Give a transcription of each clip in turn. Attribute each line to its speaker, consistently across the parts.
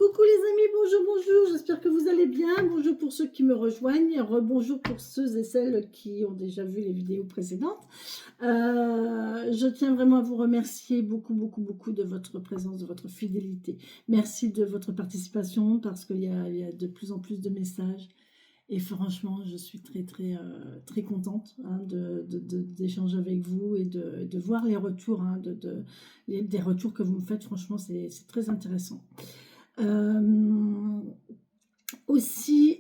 Speaker 1: Coucou les amis, bonjour, bonjour, j'espère que vous allez bien. Bonjour pour ceux qui me rejoignent, rebonjour pour ceux et celles qui ont déjà vu les vidéos précédentes. Je tiens vraiment à vous remercier beaucoup, beaucoup, beaucoup de votre présence, de votre fidélité. Merci de votre participation parce qu'il y a de plus en plus de messages. Et franchement, je suis très, très, très contente hein, d'échanger avec vous et de voir les retours, hein, des retours que vous me faites. Franchement, c'est très intéressant. Aussi,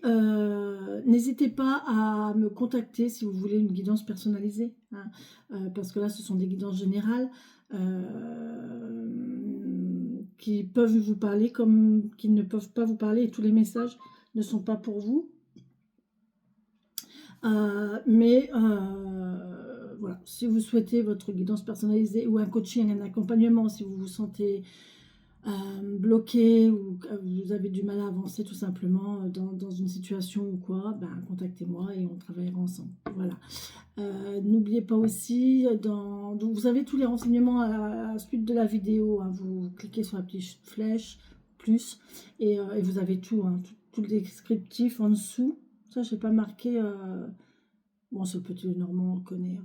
Speaker 1: n'hésitez pas à me contacter si vous voulez une guidance personnalisée, hein, parce que là, ce sont des guidances générales qui peuvent vous parler comme qui ne peuvent pas vous parler et tous les messages ne sont pas pour vous. Voilà, si vous souhaitez votre guidance personnalisée ou un coaching, un accompagnement, si vous vous sentez bloqué ou vous avez du mal à avancer tout simplement dans une situation ou quoi, ben, contactez-moi et on travaillera ensemble. Voilà. N'oubliez pas aussi, donc vous avez tous les renseignements à la suite de la vidéo, hein, vous cliquez sur la petite flèche, plus, et vous avez tout, hein, tout le descriptif en dessous. Ça, je n'ai pas marqué, bon, c'est le petit normand, on le connaît,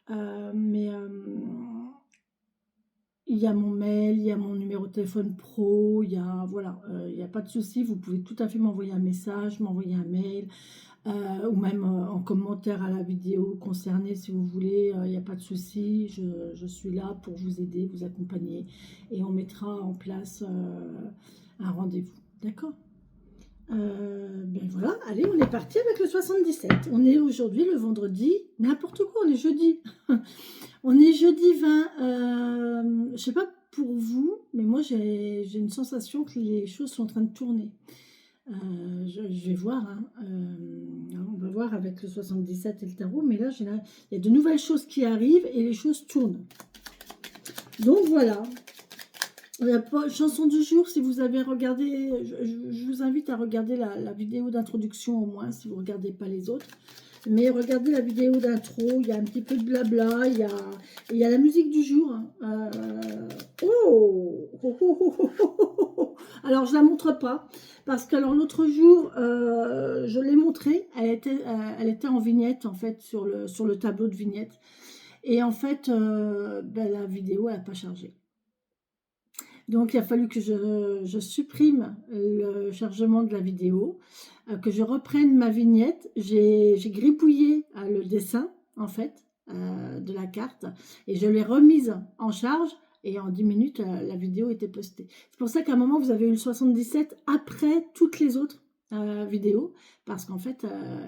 Speaker 1: hein. Il y a mon mail, il y a mon numéro de téléphone pro, il y a, voilà, il n'y a pas de souci, vous pouvez tout à fait m'envoyer un message, m'envoyer un mail, ou même en commentaire à la vidéo concernée si vous voulez, il n'y a pas de souci, je suis là pour vous aider, vous accompagner, et on mettra en place un rendez-vous, d'accord? Ben voilà, allez, on est parti avec le 77. On est aujourd'hui le vendredi, n'importe quoi, on est jeudi. On est jeudi 20. Je sais pas pour vous, mais moi j'ai une sensation que les choses sont en train de tourner. Je vais voir, hein, on va voir avec le 77 et le tarot, mais là, il y a de nouvelles choses qui arrivent et les choses tournent. Donc voilà. La chanson du jour, si vous avez regardé, je vous invite à regarder la vidéo d'introduction au moins, si vous ne regardez pas les autres. Mais regardez la vidéo d'intro, il y a un petit peu de blabla, il y a la musique du jour. Alors, je ne la montre pas, parce que l'autre jour, je l'ai montrée, elle était en vignette, en fait, sur le tableau de vignette. Et en fait, ben, la vidéo, elle n'a pas chargé. Donc, il a fallu que je supprime le chargement de la vidéo, que je reprenne ma vignette. J'ai gribouillé le dessin, en fait, de la carte, et je l'ai remise en charge, et en 10 minutes, la vidéo était postée. C'est pour ça qu'à un moment, vous avez eu le 77 après toutes les autres vidéos, parce qu'en fait,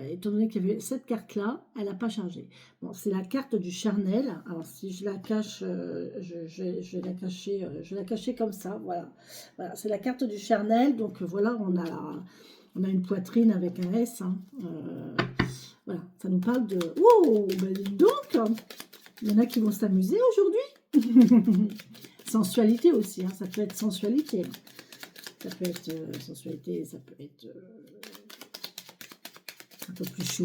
Speaker 1: étant donné qu'il y avait cette carte-là, elle n'a pas chargé. Bon, c'est la carte du charnel. Alors, si je la cache, je vais la cacher comme ça. Voilà, voilà, c'est la carte du charnel. Donc, voilà, on a une poitrine avec un S. Hein. Voilà, ça nous parle de... Oh, ben dis donc, il y en a qui vont s'amuser aujourd'hui. Sensualité aussi, hein, ça peut être sensualité. Ça peut être sensualité, ça peut être un peu plus chaud.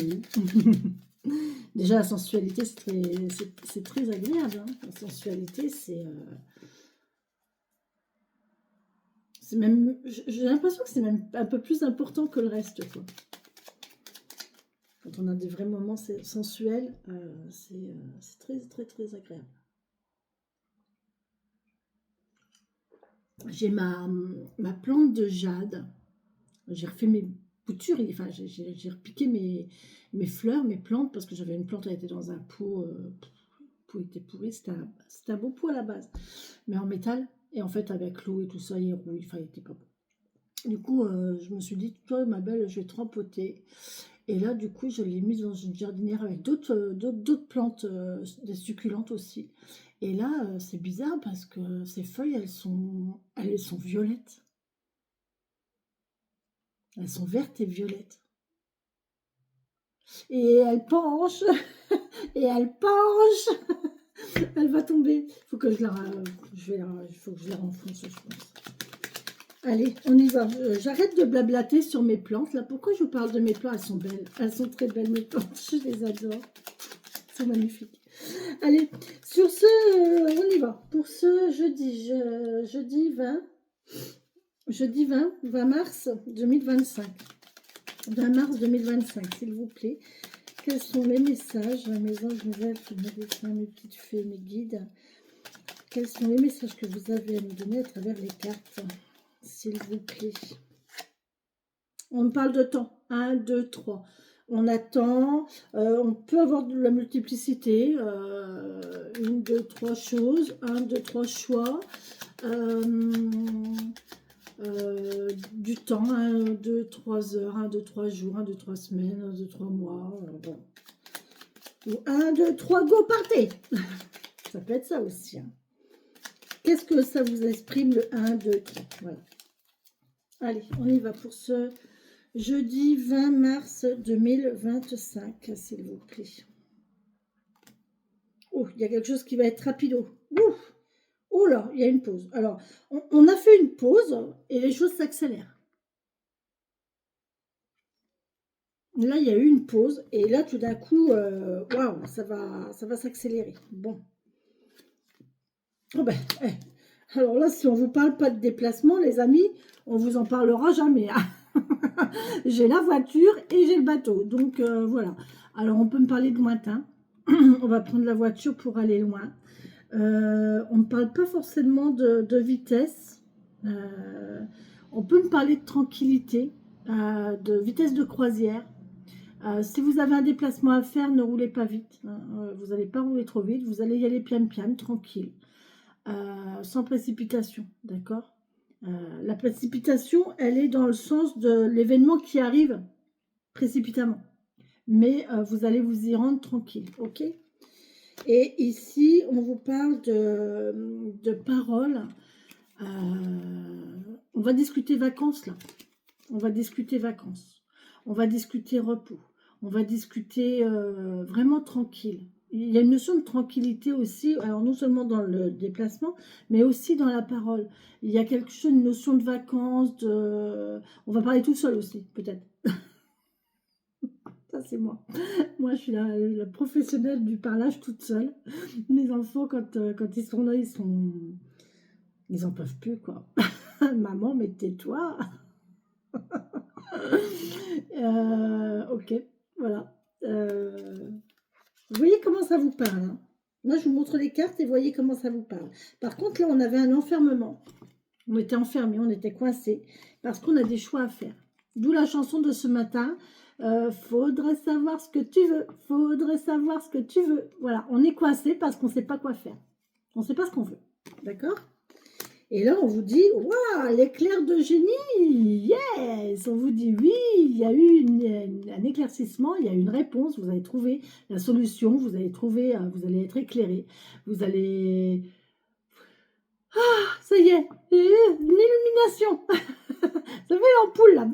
Speaker 1: Déjà, la sensualité, c'est très agréable. Hein. La sensualité, c'est même... J'ai l'impression que c'est même un peu plus important que le reste, quoi. Quand on a des vrais moments sensuels, c'est très, très, très agréable. J'ai ma plante de jade. J'ai refait mes boutures, enfin, j'ai repiqué mes fleurs, mes plantes, parce que j'avais une plante, elle était dans un pot... le pot était pourri, c'était un beau pot à la base, mais en métal, et en fait avec l'eau et tout ça, il rouille, enfin il était pas bon. Du coup, je me suis dit, toi ma belle, je vais te rempoter, et là du coup je l'ai mise dans une jardinière avec d'autres plantes, des succulentes aussi, et là c'est bizarre parce que ces feuilles, elles sont violettes, elles sont vertes et violettes, et elles penchent, et elles penchent. Elle va tomber. Il faut que je la renfonce, je pense. Allez, on y va. J'arrête de blablater sur mes plantes. Là, pourquoi je vous parle de mes plantes? Elles sont belles. Elles sont très belles, mes plantes. Je les adore. C'est magnifique. Allez, sur ce, on y va. Pour ce jeudi 20. Jeudi 20 mars 2025. 20 mars 2025, s'il vous plaît. Quels sont les messages, mes anges, mes elfes, mes défunts, mes petites fées, mes guides? Quels sont les messages que vous avez à nous donner à travers les cartes, s'il vous plaît? On parle de temps. 1, 2, 3. On attend. On peut avoir de la multiplicité. 1, 2, 3 choses. 1, 2, 3 choix. Du temps. 1, 2, 3 heures. 1, 2, 3 jours. 1, 2, 3 semaines. 1, 2, 3 mois. Bon. Ou 1, 2, 3, go, partez. Ça peut être ça aussi. Hein. Qu'est-ce que ça vous exprime le 1, 2, 3? Voilà. Allez, on y va pour ce jeudi 20 mars 2025, s'il vous plaît. Oh, il y a quelque chose qui va être rapido. Ouf. Oh là, il y a une pause. Alors, on a fait une pause et les choses s'accélèrent. Là, il y a eu une pause et là, tout d'un coup, waouh, ça va s'accélérer. Bon. Oh ben, alors là, si on ne vous parle pas de déplacement, les amis, on vous en parlera jamais. Hein. J'ai la voiture et j'ai le bateau. Donc, voilà. Alors, on peut me parler de lointain. On va prendre la voiture pour aller loin. On ne parle pas forcément de vitesse. On peut me parler de tranquillité, de vitesse de croisière. Si vous avez un déplacement à faire, ne roulez pas vite. Hein. Vous n'allez pas rouler trop vite. Vous allez y aller pian-pian, tranquille. Sans précipitation, d'accord. La précipitation, elle est dans le sens de l'événement qui arrive précipitamment. Mais vous allez vous y rendre tranquille, ok. Et ici, on vous parle de paroles. On va discuter vacances, là. On va discuter vacances. On va discuter repos. On va discuter vraiment tranquille. Il y a une notion de tranquillité aussi, alors non seulement dans le déplacement, mais aussi dans la parole. Il y a quelque chose, une notion de vacances, on va parler tout seul aussi, peut-être. Ça, c'est moi. Moi, je suis la professionnelle du parlage toute seule. Mes enfants, quand ils sont là, ils en peuvent plus, quoi. Maman, mais tais-toi. Ok, voilà. Vous voyez comment ça vous parle, hein. Moi, je vous montre les cartes et voyez comment ça vous parle. Par contre, là, on avait un enfermement. On était enfermés, on était coincés parce qu'on a des choix à faire. D'où la chanson de ce matin. Faudrait savoir ce que tu veux. Faudrait savoir ce que tu veux. Voilà, on est coincé parce qu'on ne sait pas quoi faire. On ne sait pas ce qu'on veut. D'accord? Et là, on vous dit, waouh, l'éclair de génie, yes. On vous dit, oui, il y a eu un éclaircissement, il y a eu une réponse, vous allez trouver la solution, vous allez trouver, vous allez être éclairé, vous allez... Ah, ça y est, une illumination. Ça fait l'ampoule, là.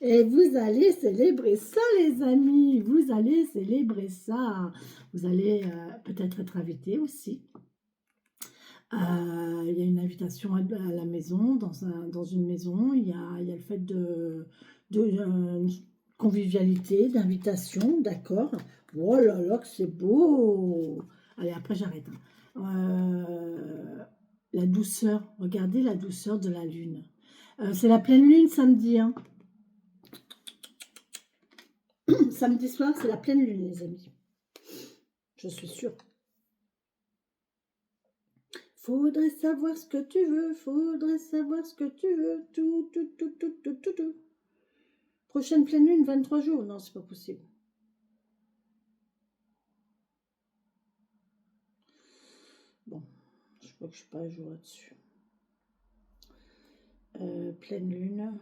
Speaker 1: Et vous allez célébrer ça, les amis. Vous allez célébrer ça. Vous allez peut-être être invité aussi. Il y a une invitation à la maison, dans une maison. Il y a le fait de convivialité, d'invitation, d'accord. Oh là là, que c'est beau. Allez, après j'arrête. La douceur, regardez la douceur de la lune. C'est la pleine lune samedi. Hein. Samedi soir, c'est la pleine lune, les amis. Je suis sûre. Faudrait savoir ce que tu veux, faudrait savoir ce que tu veux, tout. Prochaine pleine lune, 23 jours. Non, c'est pas possible. Bon, je crois que je suis pas à jour là-dessus. Pleine lune.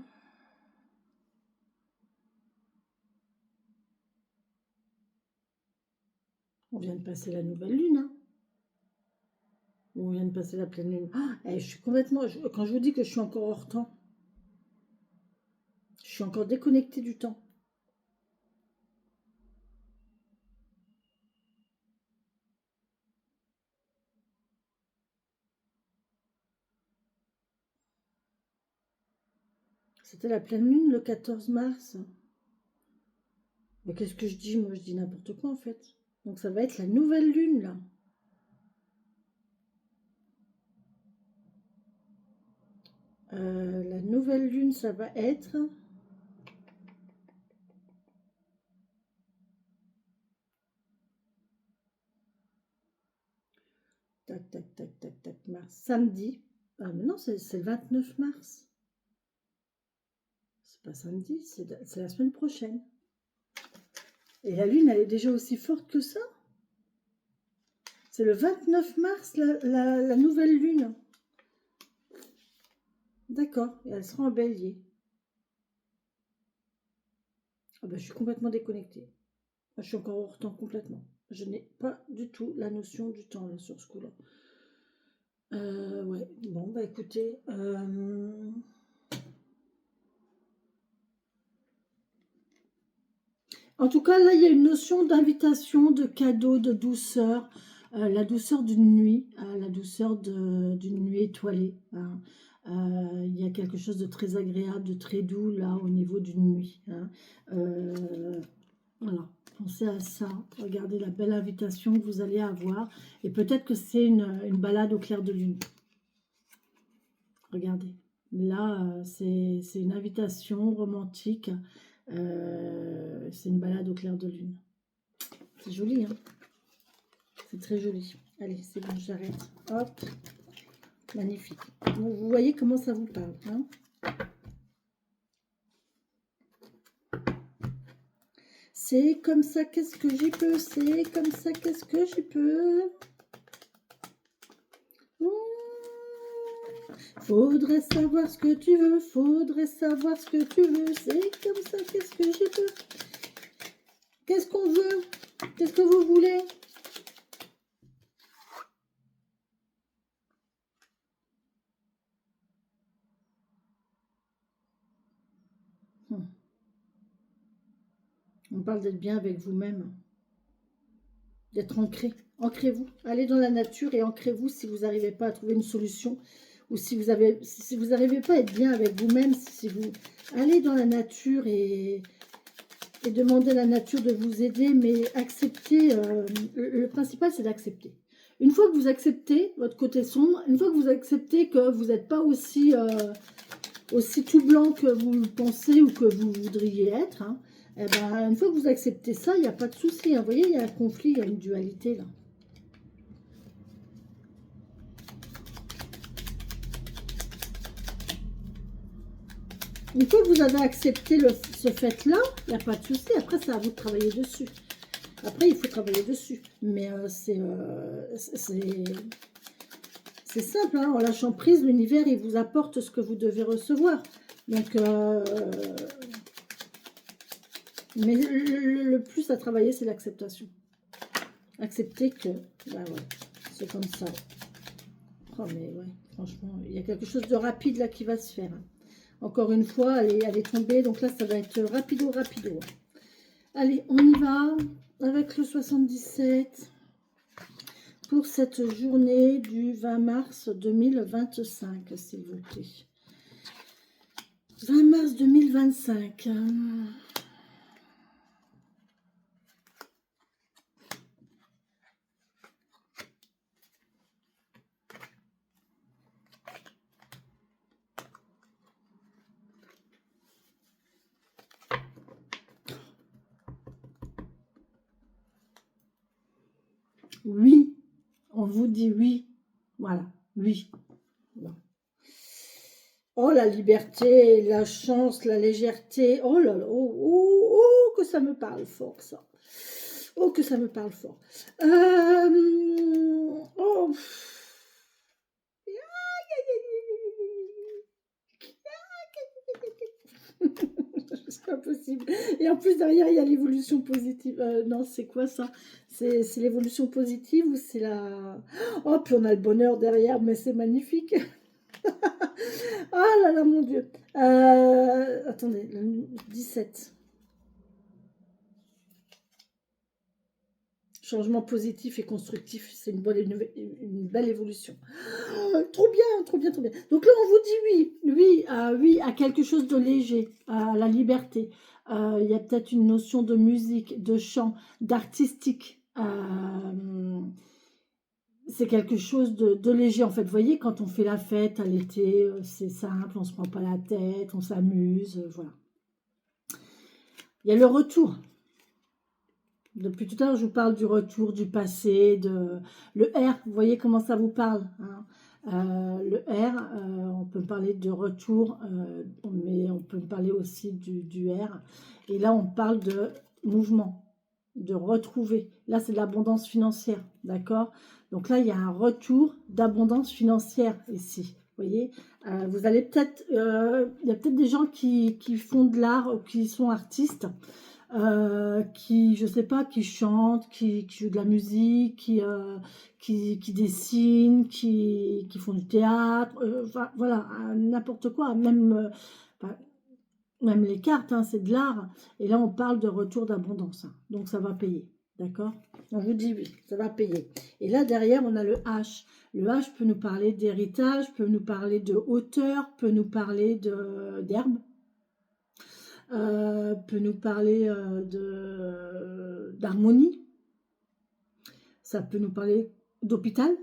Speaker 1: On vient de passer la nouvelle lune, hein. On vient de passer la pleine lune. Je suis complètement... quand je vous dis que je suis encore hors temps, je suis encore déconnectée du temps. C'était la pleine lune le 14 mars. Mais qu'est-ce que je dis? Moi, je dis n'importe quoi, en fait. Donc, ça va être la nouvelle lune, là. La nouvelle lune, ça va être... Tac, tac, tac, tac, tac, mars. Samedi. Ah, mais non, c'est le 29 mars. C'est pas samedi, c'est la semaine prochaine. Et la lune, elle est déjà aussi forte que ça? C'est le 29 mars, la nouvelle lune. D'accord, et elle sera en bélier. Ah ben, je suis complètement déconnectée. Je suis encore hors temps complètement. Je n'ai pas du tout la notion du temps là, sur ce coup-là. Ouais, bon, bah écoutez. En tout cas, là, il y a une notion d'invitation, de cadeau, de douceur. La douceur d'une nuit, la douceur d'une nuit étoilée, hein. Il y a quelque chose de très agréable, de très doux, là, au niveau d'une nuit, hein. Voilà, pensez à ça. Regardez la belle invitation que vous allez avoir. Et peut-être que c'est une balade au clair de lune. Regardez. Là, c'est une invitation romantique. C'est une balade au clair de lune. C'est joli, hein? C'est très joli. Allez, c'est bon, j'arrête. Hop. Magnifique. Bon, vous voyez comment ça vous parle, hein? C'est comme ça, qu'est-ce que j'y peux? C'est comme ça, qu'est-ce que j'y peux? Faudrait savoir ce que tu veux, faudrait savoir ce que tu veux. C'est comme ça, qu'est-ce que j'y peux? Qu'est-ce qu'on veut? Qu'est-ce que vous voulez? On parle d'être bien avec vous-même, d'être ancré. Ancrez-vous, allez dans la nature et ancrez-vous si vous n'arrivez pas à trouver une solution ou si vous n'arrivez pas à être bien avec vous-même, si vous allez dans la nature et demandez à la nature de vous aider, mais acceptez, le principal c'est d'accepter. Une fois que vous acceptez votre côté sombre, une fois que vous acceptez que vous n'êtes pas aussi tout blanc que vous le pensez ou que vous voudriez être, hein, eh ben, une fois que vous acceptez ça, il n'y a pas de souci, hein. Vous voyez, il y a un conflit, il y a une dualité là. Une fois que vous avez accepté ce fait-là, il n'y a pas de souci. Après, c'est à vous de travailler dessus. Après, il faut travailler dessus. Mais c'est simple, hein. En lâchant prise, l'univers, il vous apporte ce que vous devez recevoir. Donc, mais le plus à travailler, c'est l'acceptation. Accepter que, bah ouais, c'est comme ça. Oh, mais ouais, franchement, il y a quelque chose de rapide là qui va se faire, hein. Encore une fois, elle est tombée, donc là, ça va être rapido, rapido. Allez, on y va avec le 77 pour cette journée du 20 mars 2025, s'il vous plaît. 20 mars 2025. Oui, on vous dit oui. Voilà, oui. Bon. Oh, la liberté, la chance, la légèreté. Oh là là, oh, oh, oh, que ça me parle fort, ça. Oh, que ça me parle fort. Oh. C'est pas possible. Et en plus, derrière, il y a l'évolution positive. Non, c'est quoi ça? C'est l'évolution positive ou c'est la... Oh, puis on a le bonheur derrière, mais c'est magnifique. Ah là là, mon Dieu. Attendez, le 17. Changement positif et constructif, c'est une belle évolution. Oh, trop bien, trop bien, trop bien. Donc là, on vous dit oui, oui à quelque chose de léger, à la liberté. Il y a peut-être une notion de musique, de chant, d'artistique. c'est quelque chose de léger, en fait. Vous voyez, quand on fait la fête à l'été, c'est simple, on se prend pas la tête, on s'amuse, voilà. Il y a le retour. Depuis tout à l'heure, je vous parle du retour, du passé, le R, vous voyez comment ça vous parle, hein. Le R, on peut parler de retour, mais on peut parler aussi du R. Et là, on parle de mouvement, de retrouver. Là, c'est de l'abondance financière, d'accord? Donc là, il y a un retour d'abondance financière ici, vous voyez? Vous allez peut-être, il y a peut-être des gens qui font de l'art ou qui sont artistes, qui, je sais pas, qui chantent, qui jouent de la musique, qui dessinent, qui font du théâtre, enfin, voilà, n'importe quoi, même, enfin, même les cartes, hein, c'est de l'art. Et là, on parle de retour d'abondance, hein, donc ça va payer, d'accord? On vous dit oui, ça va payer. Et là, derrière, on a le H. Le H peut nous parler d'héritage, peut nous parler de hauteur, peut nous parler d'herbe, peut nous parler d'harmonie, ça peut nous parler d'hôpital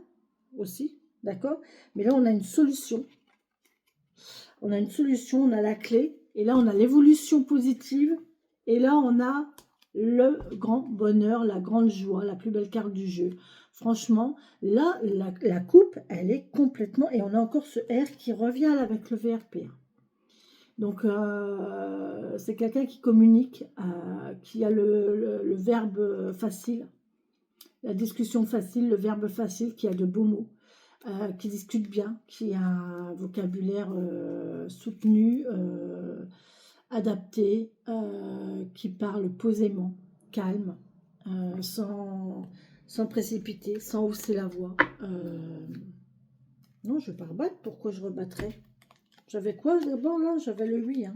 Speaker 1: aussi, d'accord? Mais là, on a une solution. On a une solution, on a la clé, et là, on a l'évolution positive, et là, on a le grand bonheur, la grande joie, la plus belle carte du jeu. Franchement, là, la coupe, elle est complètement... Et on a encore ce R qui revient avec le VRP. Donc, c'est quelqu'un qui communique, qui a le verbe facile, la discussion facile, le verbe facile, qui a de beaux mots, qui discute bien, qui a un vocabulaire soutenu, adapté, qui parle posément, calme, sans précipiter, sans hausser la voix. Non, je ne vais pas rebattre. Pourquoi je rebattrais? J'avais quoi d'abord là? J'avais le 8, hein.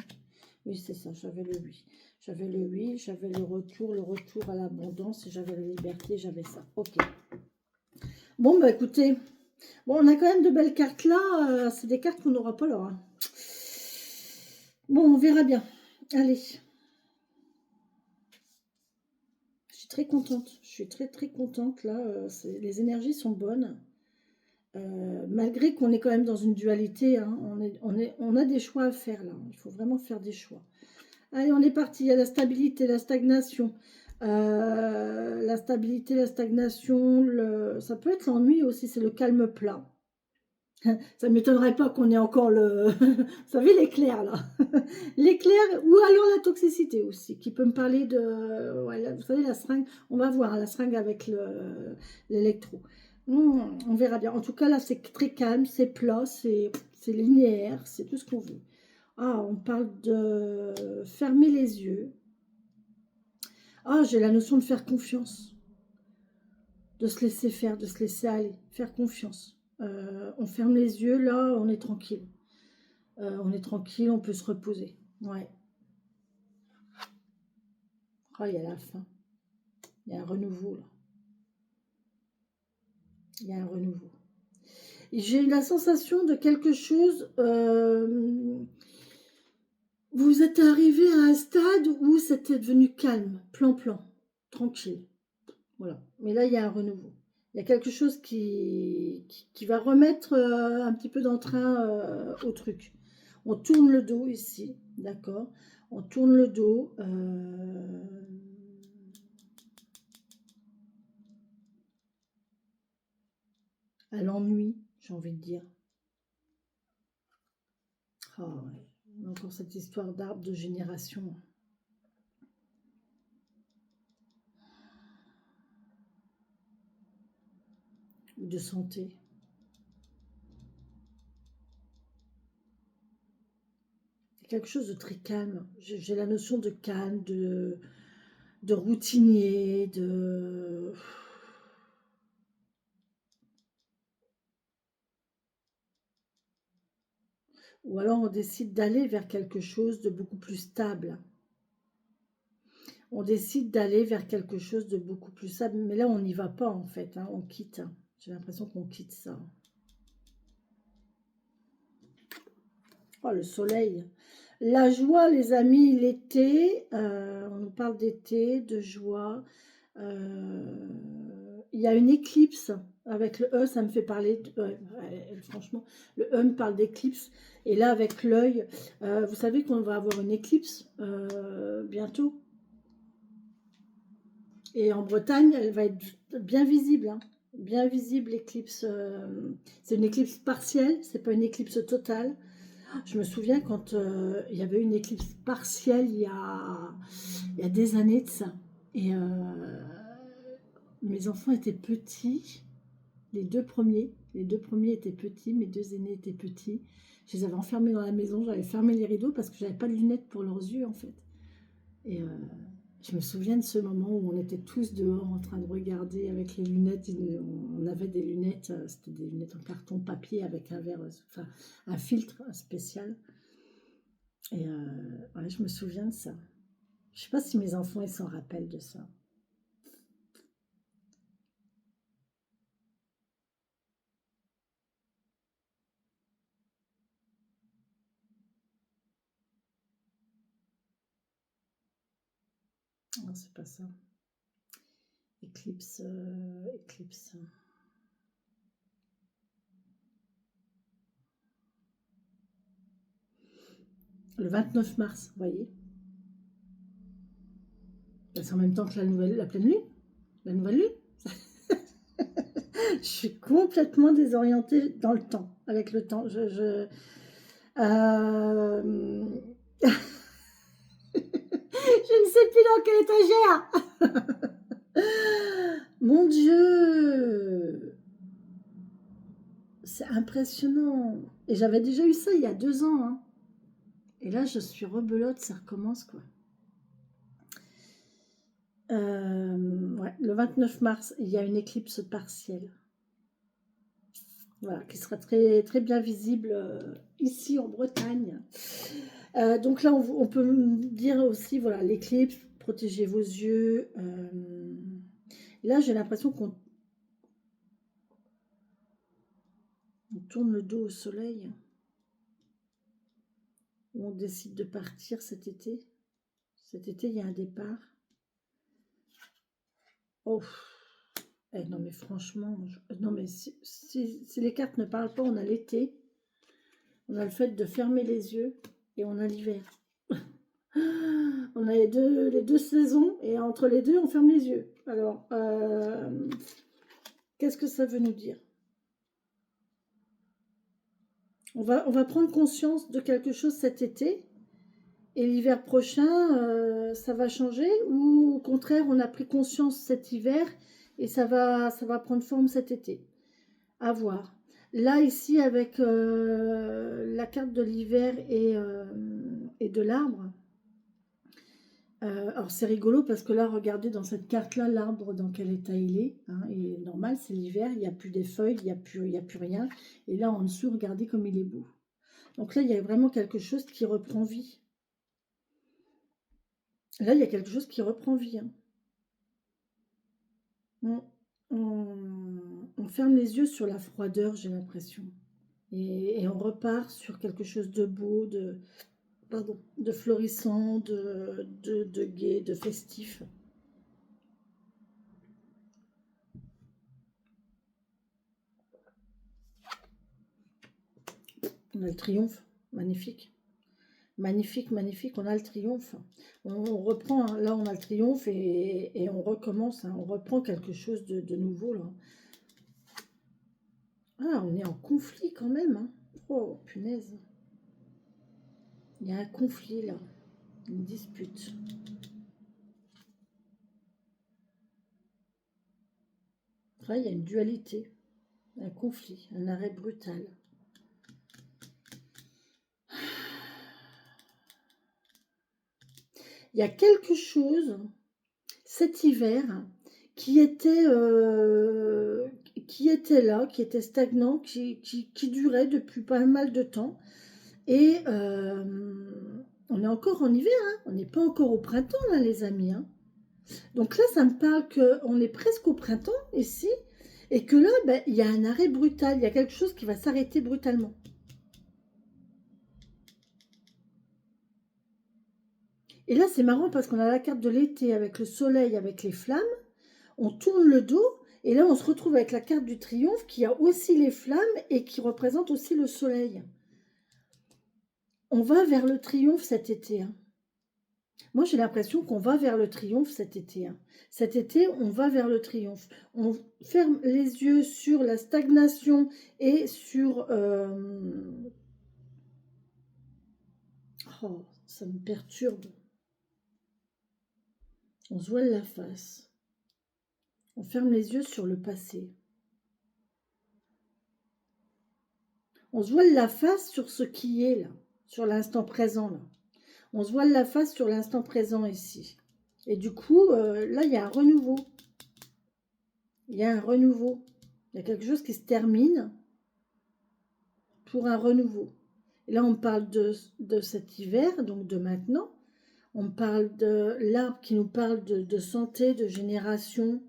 Speaker 1: Oui, c'est ça, j'avais le 8. J'avais le 8, j'avais le retour à l'abondance, et j'avais la liberté, j'avais ça. Ok. Bon, bah écoutez, bon, on a quand même de belles cartes là. C'est des cartes qu'on n'aura pas là, hein. Bon, on verra bien. Allez. Je suis très contente. Je suis très très contente là. Les énergies sont bonnes. Malgré qu'on est quand même dans une dualité, hein, on a des choix à faire là. Il faut vraiment faire des choix. Allez, on est parti. Il y a la stabilité, la stagnation. La stabilité, la stagnation, ça peut être l'ennui aussi, c'est le calme plat. Ça ne m'étonnerait pas qu'on ait encore vous savez, l'éclair là. L'éclair, ou alors la toxicité aussi, qui peut me parler de... Ouais, vous savez, la seringue, on va voir, hein, la seringue avec l'électro. On verra bien. En tout cas, là, c'est très calme, c'est plat, c'est linéaire, c'est tout ce qu'on veut. Ah, on parle de fermer les yeux. Ah, j'ai la notion de faire confiance. De se laisser faire, de se laisser aller. Faire confiance. On ferme les yeux, là, on est tranquille. On est tranquille, on peut se reposer. Ouais. Ah, il y a la fin. Il y a un renouveau, là. Il y a un renouveau. J'ai eu la sensation de quelque chose... vous êtes arrivé à un stade où c'était devenu calme, plan-plan, tranquille. Voilà. Mais là, il y a un renouveau. Il y a quelque chose qui va remettre un petit peu d'entrain au truc. On tourne le dos ici, d'accord? On tourne le dos. À l'ennui, j'ai envie de dire. Oh, ouais. Encore cette histoire d'arbre de génération. Ou de santé. Quelque chose de très calme. J'ai la notion de calme, de routinier, de... Ou alors on décide d'aller vers quelque chose de beaucoup plus stable. On décide d'aller vers quelque chose de beaucoup plus stable. Mais là, on n'y va pas en fait, hein, on quitte. Hein. J'ai l'impression qu'on quitte ça. Oh, le soleil. La joie, les amis, l'été. On nous parle d'été, de joie. Il y a une éclipse Avec le E, ça me fait parler, ouais, ouais, franchement, le E me parle d'éclipse. Et là, avec l'œil, vous savez qu'on va avoir une éclipse bientôt. Et en Bretagne, elle va être bien visible, hein. Bien visible, l'éclipse. C'est une éclipse partielle, c'est pas une éclipse totale. Je me souviens quand il y avait une éclipse partielle il y a des années de ça. Et mes enfants étaient petits, les deux premiers étaient petits, mes deux aînés étaient petits. Je les avais enfermés dans la maison, j'avais fermé les rideaux parce que j'avais pas de lunettes pour leurs yeux en fait. Et je me souviens de ce moment où on était tous dehors en train de regarder avec les lunettes. On avait des lunettes, c'était des lunettes en carton papier avec un verre, enfin un filtre spécial. Et ouais, je me souviens de ça. Je sais pas si mes enfants ils s'en rappellent de ça. Non, c'est pas ça. Éclipse, éclipse. Le 29 mars, vous voyez. C'est en même temps que la pleine lune, la nouvelle lune. Je suis complètement désorientée dans le temps, avec le temps. Euh, je ne sais plus dans quelle étagère. Mon Dieu, c'est impressionnant. Et j'avais déjà eu ça il y a 2 ans, hein. Et là, je suis rebelote, ça recommence quoi. Ouais, le 29 mars, il y a une éclipse partielle. Voilà, qui sera très, très bien visible ici en Bretagne. Donc là, on peut dire aussi, voilà, l'éclipse, protégez vos yeux. Là, j'ai l'impression on tourne le dos au soleil, où on décide de partir cet été. Cet été, il y a un départ. Oh, non mais franchement, non mais si les cartes ne parlent pas, on a l'été, on a le fait de fermer les yeux et on a l'hiver. On a les deux saisons et entre les deux, on ferme les yeux. Alors, qu'est-ce que ça veut nous dire? On va prendre conscience de quelque chose cet été et l'hiver prochain, ça va changer ou au contraire, on a pris conscience cet hiver et ça va prendre forme cet été. À voir. Là, ici, avec la carte de l'hiver et de l'arbre, alors c'est rigolo parce que là, regardez dans cette carte-là, l'arbre dans quel état il est, hein, et normal, c'est l'hiver, il n'y a plus des feuilles, il y a plus rien. Et là, en dessous, regardez comme il est beau. Donc là, il y a vraiment quelque chose qui reprend vie. Là, il y a quelque chose qui reprend vie, hein. On, on ferme les yeux sur la froideur, j'ai l'impression. Et on repart sur quelque chose de beau, pardon, de florissant, de gai, de festif. On a le triomphe, magnifique. Magnifique, magnifique, on a le triomphe. On reprend, hein, là on a le triomphe et on recommence, hein, on reprend quelque chose de nouveau là. Ah, on est en conflit quand même, hein. Oh, punaise. Il y a un conflit là, une dispute. Là, il y a une dualité, un conflit, un arrêt brutal. Il y a quelque chose cet hiver qui était là, qui était stagnant, qui durait depuis pas mal de temps. Et on est encore en hiver, hein, on n'est pas encore au printemps là les amis, hein. Donc là ça me parle qu'on est presque au printemps ici, et que là ben, il y a un arrêt brutal, il y a quelque chose qui va s'arrêter brutalement. Et là c'est marrant parce qu'on a la carte de l'été avec le soleil, avec les flammes, on tourne le dos Et là, on se retrouve avec la carte du triomphe qui a aussi les flammes et qui représente aussi le soleil. On va vers le triomphe cet été, hein. Moi, j'ai l'impression qu'on va vers le triomphe cet été, hein. Cet été, on va vers le triomphe. On ferme les yeux sur la stagnation et sur... Oh, ça me perturbe. On se voile la face. On ferme les yeux sur le passé. On se voile la face sur ce qui est là, sur l'instant présent là. On se voile la face sur l'instant présent ici. Et du coup, là, il y a un renouveau. Il y a un renouveau. Il y a quelque chose qui se termine pour un renouveau. Et là, on parle de cet hiver, donc de maintenant. On parle de l'arbre qui nous parle de santé, de génération,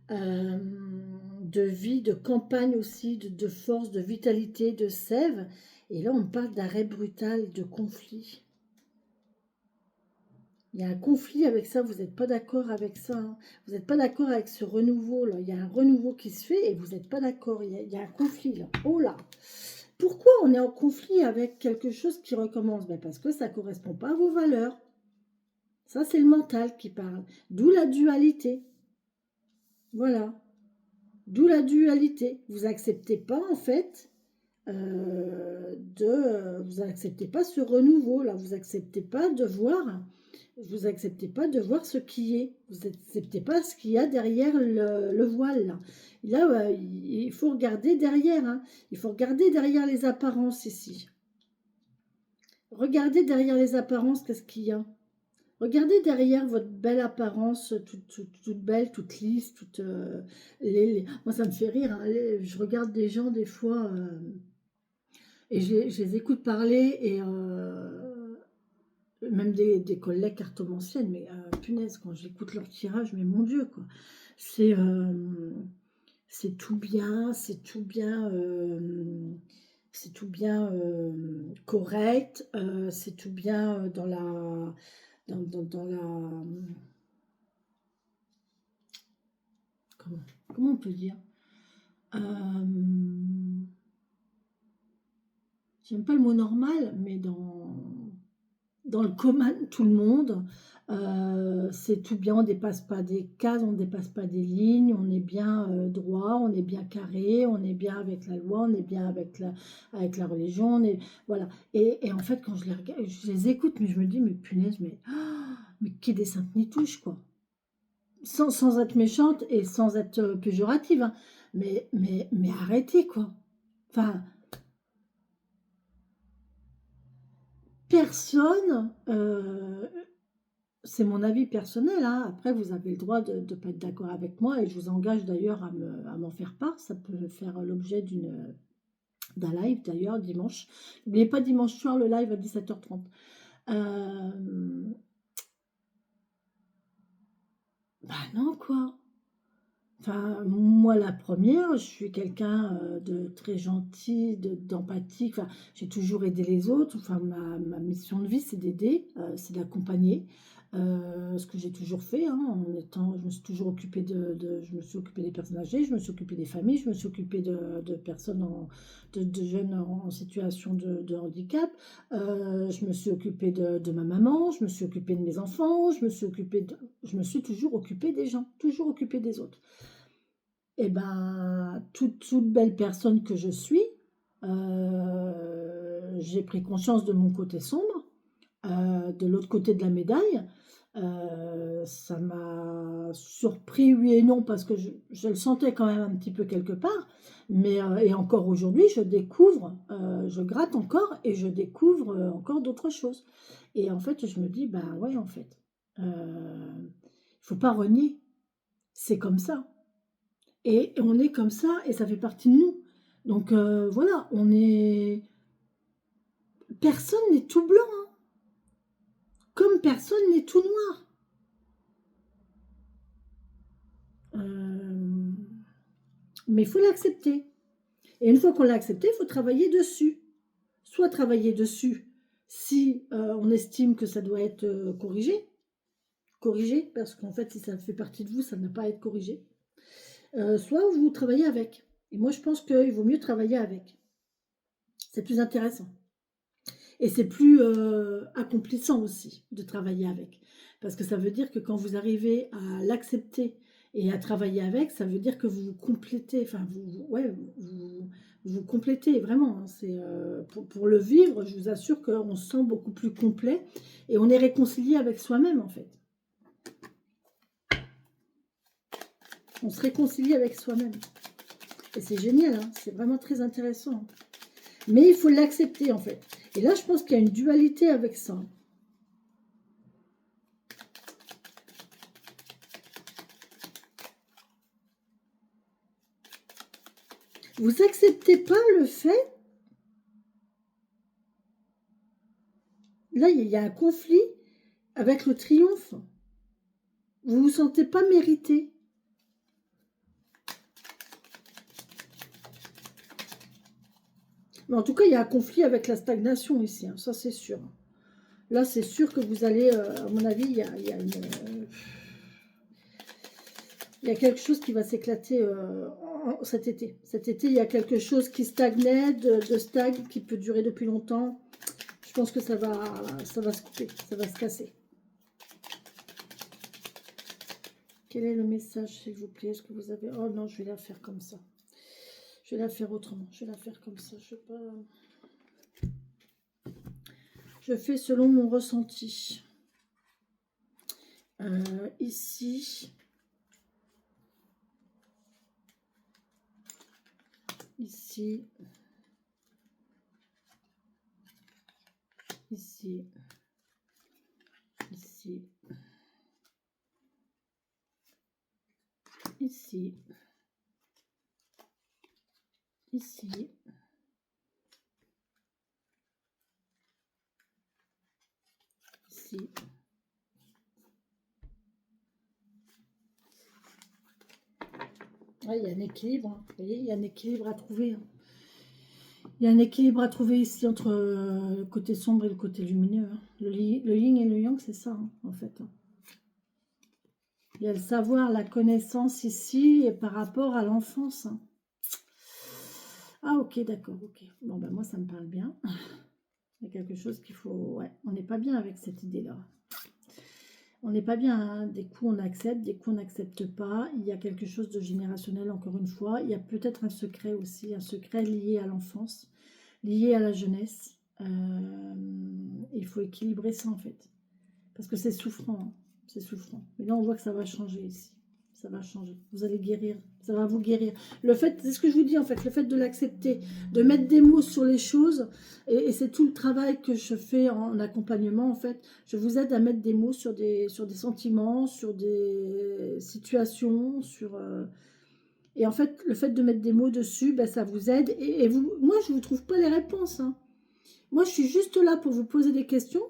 Speaker 1: de vie, de campagne aussi, de force, de vitalité, de sève. Et là, on parle d'arrêt brutal, de conflit. Il y a un conflit avec ça, vous n'êtes pas d'accord avec ça, hein. Vous n'êtes pas d'accord avec ce renouveau là. Il y a un renouveau qui se fait et vous n'êtes pas d'accord. Il y a un conflit là. Oh là! Pourquoi on est en conflit avec quelque chose qui recommence? Ben parce que ça ne correspond pas à vos valeurs. Ça, c'est le mental qui parle. D'où la dualité. Voilà. D'où la dualité. Vous n'acceptez pas en fait vous n'acceptez pas ce renouveau là. Vous n'acceptez pas de voir. Vous acceptez pas de voir ce qui est. Vous n'acceptez pas ce qu'il y a derrière le voile. Là, il faut regarder derrière. Hein. Il faut regarder derrière les apparences ici. Regardez derrière les apparences, qu'est-ce qu'il y a? Regardez derrière votre belle apparence, toute belle, toute lisse, Moi, ça me fait rire. Hein. Je regarde des gens des fois et je les écoute parler et... même des collègues cartomanciennes, mais punaise, quand j'écoute leur tirage, mais mon Dieu, quoi. C'est tout bien, c'est tout bien correct, c'est tout bien dans la... Dans la comment on peut dire j'aime pas le mot normal, mais dans le commun de tout le monde, c'est tout bien, on ne dépasse pas des cases, on ne dépasse pas des lignes, on est bien droit, on est bien carré, on est bien avec la loi, on est bien avec la religion, voilà. Et en fait, quand je les regarde, je les écoute, mais je me dis, mais punaise, mais qui des saintes n'y touche, quoi. Sans être méchante et sans être péjorative, hein. Mais arrêtez, quoi. Enfin, personne, c'est mon avis personnel, hein. Après, vous avez le droit de ne pas être d'accord avec moi et je vous engage d'ailleurs à m'en faire part. Ça peut faire l'objet d'un live d'ailleurs dimanche. N'oubliez pas dimanche soir le live à 17h30. Bah non, quoi. Enfin, moi, la première, je suis quelqu'un de très gentil, d'empathique. Enfin, j'ai toujours aidé les autres. Enfin, ma mission de vie, c'est d'aider, c'est d'accompagner. Ce que j'ai toujours fait, hein, je me suis toujours occupée je me suis occupée des personnes âgées, je me suis occupée des familles, je me suis occupée de personnes, de jeunes en situation de handicap. Je me suis occupée de ma maman, je me suis occupée de mes enfants, je me suis toujours occupée des gens, toujours occupée des autres. Et ben, toute belle personne que je suis, j'ai pris conscience de mon côté sombre, de l'autre côté de la médaille. Ça m'a surpris, oui et non, parce que je le sentais quand même un petit peu quelque part. Mais, et encore aujourd'hui, je découvre, je gratte encore et je découvre encore d'autres choses. Et en fait, je me dis, ben ouais, en fait, il ne faut pas renier, c'est comme ça. Et on est comme ça et ça fait partie de nous. Donc voilà, personne n'est tout blanc, hein, comme personne n'est tout noir. Mais il faut l'accepter. Et une fois qu'on l'a accepté, il faut travailler dessus. Soit travailler dessus si on estime que ça doit être corrigé, parce qu'en fait, si ça fait partie de vous, ça n'a pas à être corrigé. soit vous travaillez avec. Et moi, je pense qu'il vaut mieux travailler avec. C'est plus intéressant. Et c'est plus accomplissant aussi de travailler avec. Parce que ça veut dire que quand vous arrivez à l'accepter et à travailler avec, ça veut dire que vous vous complétez, enfin, ouais, vous complétez vraiment. Hein. C'est, pour le vivre, je vous assure qu'on se sent beaucoup plus complet et on est réconcilié avec soi-même en fait. On se réconcilie avec soi-même. Et c'est génial, hein. C'est vraiment très intéressant. Mais il faut l'accepter en fait. Et là, je pense qu'il y a une dualité avec ça. Vous acceptez pas le fait. Là, il y a un conflit avec le triomphe. Vous vous sentez pas mérité. Mais en tout cas, il y a un conflit avec la stagnation ici. Hein, ça, c'est sûr. Là, c'est sûr que vous allez, à mon avis, il y a quelque chose qui va s'éclater cet été. Cet été, il y a quelque chose qui stagnait, de stagne, qui peut durer depuis longtemps. Je pense que ça va se couper, ça va se casser. Quel est le message, s'il vous plaît? Est-ce que vous avez... Oh non, je vais la faire comme ça. Je vais la faire autrement. Je vais la faire comme ça. Je sais pas... Je fais selon mon ressenti. Ici. Ici. Ici. Ici. Ici. Ici. Ici. Ah, il y a un équilibre. Hein. Vous voyez, il y a un équilibre à trouver. Hein. Il y a un équilibre à trouver ici entre le côté sombre et le côté lumineux. Hein. Le yin et le yang, c'est ça, hein, en fait. Hein. Il y a le savoir, la connaissance ici et par rapport à l'enfance. Hein. Ah, ok, d'accord, ok. Bon, ben moi, ça me parle bien. Il y a quelque chose qu'il faut... Ouais, on n'est pas bien avec cette idée-là. On n'est pas bien. Hein. Des coups, on accepte, des coups, on n'accepte pas. Il y a quelque chose de générationnel, encore une fois. Il y a peut-être un secret aussi, un secret lié à l'enfance, lié à la jeunesse. Il faut équilibrer ça, en fait. Parce que c'est souffrant. Hein. C'est souffrant. Mais là, on voit que ça va changer ici. Ça va changer. Vous allez guérir. Ça va vous guérir. Le fait, c'est ce que je vous dis en fait, le fait de l'accepter, de mettre des mots sur les choses, et c'est tout le travail que je fais en accompagnement en fait. Je vous aide à mettre des mots sur des sentiments, sur des situations, et en fait, le fait de mettre des mots dessus, ben, ça vous aide. Et vous, moi, je ne vous trouve pas les réponses. Hein. Moi, je suis juste là pour vous poser des questions.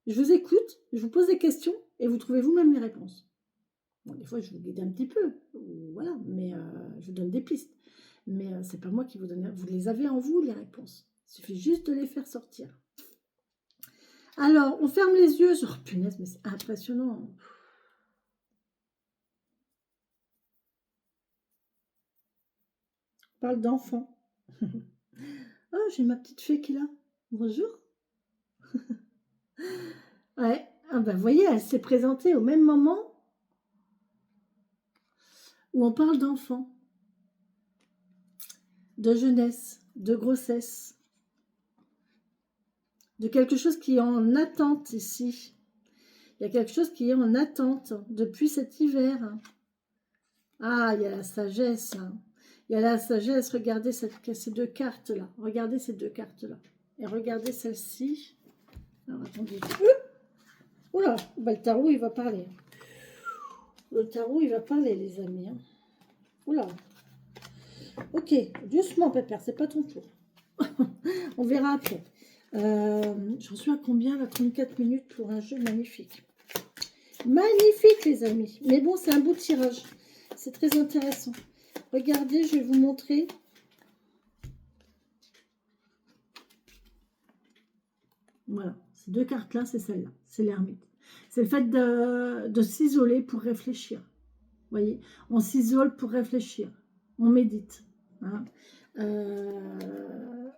Speaker 1: Je vous écoute, je vous pose des questions, et vous trouvez vous-même les réponses. Bon, des fois, je vous guide un petit peu, voilà, mais je vous donne des pistes. Mais c'est pas moi qui vous donne. Vous les avez en vous, les réponses. Il suffit juste de les faire sortir. Alors, on ferme les yeux. Oh, punaise, mais c'est impressionnant. On parle d'enfant. Oh, j'ai ma petite fée qui est là. Bonjour. Ouais, ah ben, vous voyez, elle s'est présentée au même moment où on parle d'enfant, de jeunesse, de grossesse, de quelque chose qui est en attente ici. Il y a quelque chose qui est en attente depuis cet hiver. Ah, il y a la sagesse. Il y a la sagesse. Regardez ces deux cartes-là. Regardez ces deux cartes-là. Et regardez celle-ci. Alors, attendez. Oula, bah, le tarot, il va parler. Le tarot, il va parler, les amis. Oula. Ok, doucement, Pépère, c'est pas ton tour. On verra après. J'en suis à combien là? 34 minutes pour un jeu magnifique. Magnifique, les amis. Mais bon, c'est un beau tirage. C'est très intéressant. Regardez, je vais vous montrer. Voilà, ces deux cartes-là, c'est celle-là. C'est l'ermite. C'est le fait de s'isoler pour réfléchir. Vous voyez, on s'isole pour réfléchir. on médite. Hein. Euh,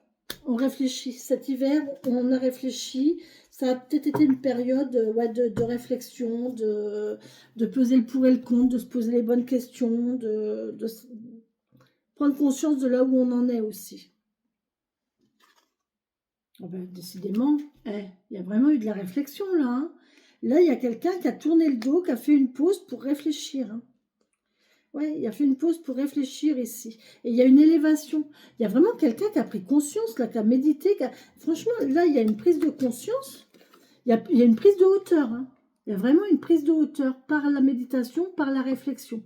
Speaker 1: on réfléchit. Cet hiver, on a réfléchi. Ça a peut-être été une période ouais, de réflexion, de peser le pour et le contre, de se poser les bonnes questions, de prendre conscience de là où on en est aussi. Oh ben, décidément, il y a vraiment eu de la réflexion là. Hein. Là, il y a quelqu'un qui a tourné le dos, qui a fait une pause pour réfléchir. Hein. Ouais, il a fait une pause pour réfléchir ici. Et il y a une élévation. Il y a vraiment quelqu'un qui a pris conscience, là, qui a médité. Franchement, là, il y a une prise de conscience. Il y a une prise de hauteur. Hein. Il y a vraiment une prise de hauteur par la méditation, par la réflexion.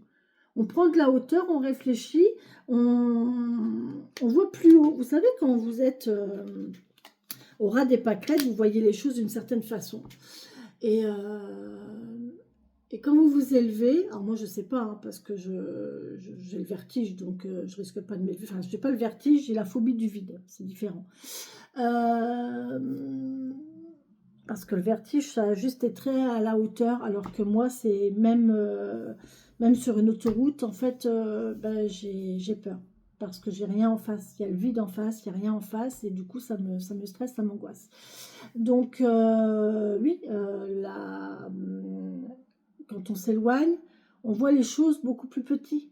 Speaker 1: On prend de la hauteur, on réfléchit, on voit plus haut. Vous savez, quand vous êtes au ras des pâquerettes, vous voyez les choses d'une certaine façon. Et quand vous vous élevez, alors moi je ne sais pas, hein, parce que j'ai le vertige, donc je risque pas de m'élever. Enfin, je n'ai pas le vertige, j'ai la phobie du vide, c'est différent. Parce que le vertige, ça a juste été très à la hauteur, alors que moi, c'est même sur une autoroute, en fait, ben, j'ai peur. Parce que j'ai rien en face. Il y a le vide en face, il n'y a rien en face, et du coup, ça me stresse, ça m'angoisse. Donc, oui, quand on s'éloigne, on voit les choses beaucoup plus petites.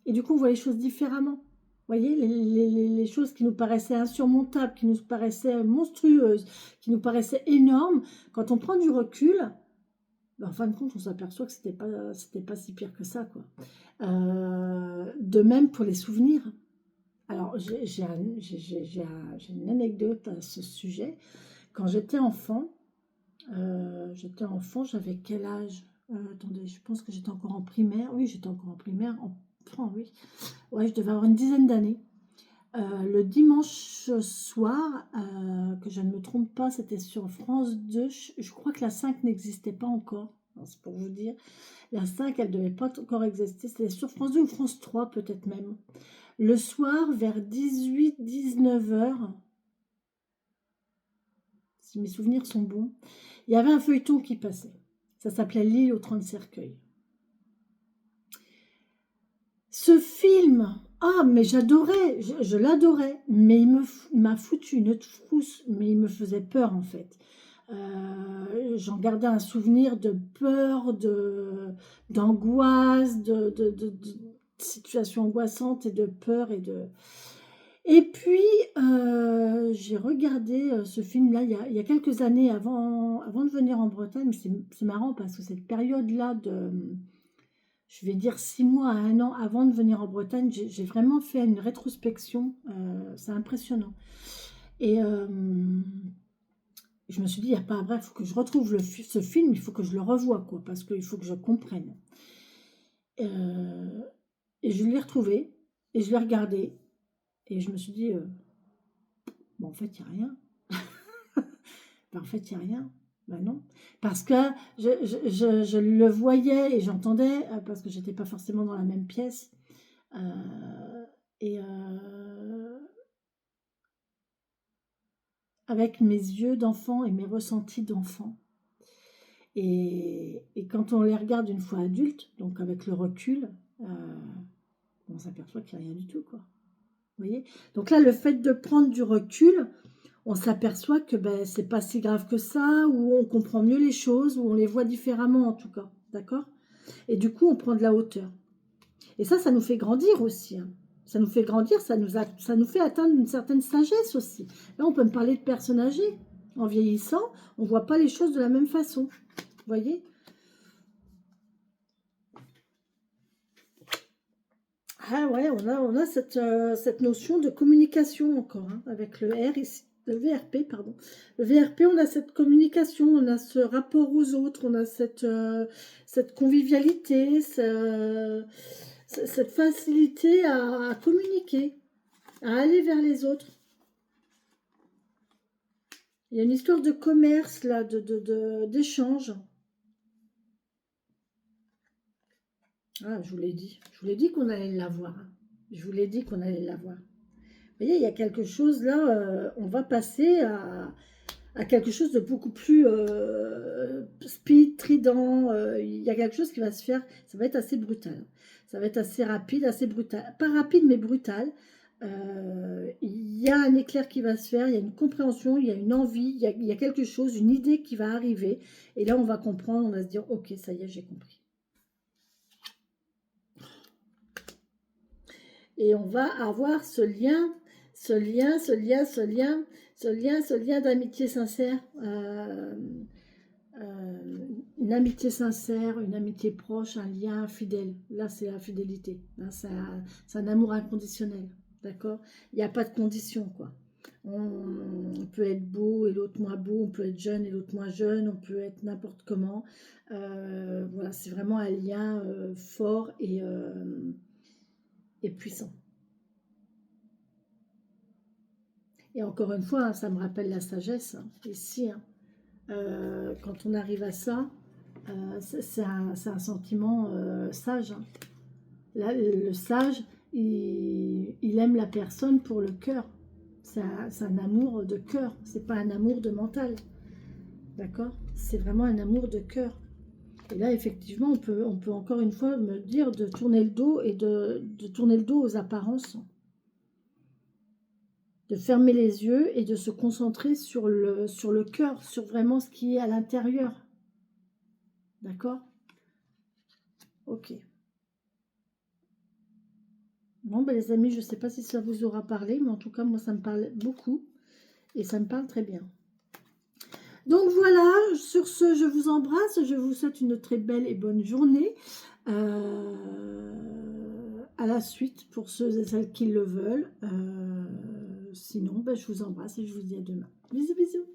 Speaker 1: Et du coup, on voit les choses différemment. Vous voyez, les choses qui nous paraissaient insurmontables, qui nous paraissaient monstrueuses, qui nous paraissaient énormes, quand on prend du recul, ben, en fin de compte, on s'aperçoit que c'était pas si pire que ça, quoi. De même pour les souvenirs. Alors, j'ai une anecdote à ce sujet. Quand j'étais enfant, j'avais quel âge? Attendez, je pense que j'étais encore en primaire. Oui, j'étais encore en primaire. Enfant, oui. Ouais, je devais avoir une dizaine d'années. Le dimanche soir, que je ne me trompe pas, c'était sur France 2. Je crois que la 5 n'existait pas encore. C'est pour vous dire. La 5, elle ne devait pas encore exister. C'était sur France 2 ou France 3 peut-être même. Le soir, vers 18-19 heures, si mes souvenirs sont bons, il y avait un feuilleton qui passait. Ça s'appelait L'île aux 30 cercueils. Ce film, ah, mais j'adorais, je l'adorais, mais il m'a foutu une frousse, mais il me faisait peur en fait. J'en gardais un souvenir de peur, d'angoisse, de situation angoissante et de peur et de... Et puis, j'ai regardé ce film-là il y a quelques années avant de venir en Bretagne. C'est marrant parce que cette période-là je vais dire 6 mois à 1 an avant de venir en Bretagne, j'ai vraiment fait une rétrospection. C'est impressionnant. Et je me suis dit, il n'y a pas vrai, il faut que je retrouve ce film, il faut que je le revoie, quoi, parce qu'il faut que je comprenne. Et je l'ai retrouvé, et je l'ai regardé, et je me suis dit, bon, en fait, il n'y a rien. Ben, en fait, il n'y a rien. Ben non. Parce que je le voyais et j'entendais, parce que j'étais pas forcément dans la même pièce. Et avec mes yeux d'enfant et mes ressentis d'enfant. Et quand on les regarde une fois adultes, donc avec le recul, on s'aperçoit qu'il n'y a rien du tout, quoi. Vous voyez? Donc là, le fait de prendre du recul, on s'aperçoit que ben, c'est pas si grave que ça, ou on comprend mieux les choses, ou on les voit différemment en tout cas. D'accord? Et du coup, on prend de la hauteur. Et ça nous fait grandir aussi. Hein. Ça nous fait grandir, ça nous fait atteindre une certaine sagesse aussi. Là, on peut me parler de personnes âgées. En vieillissant, on ne voit pas les choses de la même façon. Vous voyez? Ah ouais, on a cette notion de communication encore, hein, avec le R ici. Le VRP, pardon. Le VRP, on a cette communication, on a ce rapport aux autres, on a cette convivialité, cette facilité à communiquer, à aller vers les autres. Il y a une histoire de commerce, là, d'échange. Ah, je vous l'ai dit. Je vous l'ai dit qu'on allait l'avoir. Hein. Je vous l'ai dit qu'on allait l'avoir. Vous voyez, il y a quelque chose là, on va passer à quelque chose de beaucoup plus speed, trident. Il y a quelque chose qui va se faire, ça va être assez brutal. Ça va être assez rapide, assez brutal. Pas rapide, mais brutal. Il y a un éclair qui va se faire, il y a une compréhension, il y a une envie, il y a quelque chose, une idée qui va arriver. Et là, on va comprendre, on va se dire, ok, ça y est, j'ai compris. Et on va avoir ce lien, ce lien d'amitié sincère. Une amitié sincère, une amitié proche, un lien fidèle. Là, c'est la fidélité. Là, c'est un amour inconditionnel. D'accord? Il n'y a pas de condition, quoi. On peut être beau et l'autre moins beau, on peut être jeune et l'autre moins jeune, on peut être n'importe comment. Voilà, c'est vraiment un lien fort et puissant. Et encore une fois, hein, ça me rappelle la sagesse, hein, ici. Hein. Quand on arrive à ça, c'est un sentiment sage. Hein. Là, le sage, il aime la personne pour le cœur. C'est un amour de cœur, c'est pas un amour de mental. D'accord? C'est vraiment un amour de cœur. Et là, effectivement, on peut encore une fois me dire de tourner le dos et de tourner le dos aux apparences. De fermer les yeux et de se concentrer sur le cœur, sur vraiment ce qui est à l'intérieur. D'accord? Ok. Bon, ben les amis, je ne sais pas si ça vous aura parlé, mais en tout cas, moi, ça me parle beaucoup et ça me parle très bien. Donc voilà, sur ce, je vous embrasse, je vous souhaite une très belle et bonne journée. À la suite pour ceux et celles qui le veulent. Sinon, ben, je vous embrasse et je vous dis à demain. Bisous, bisous.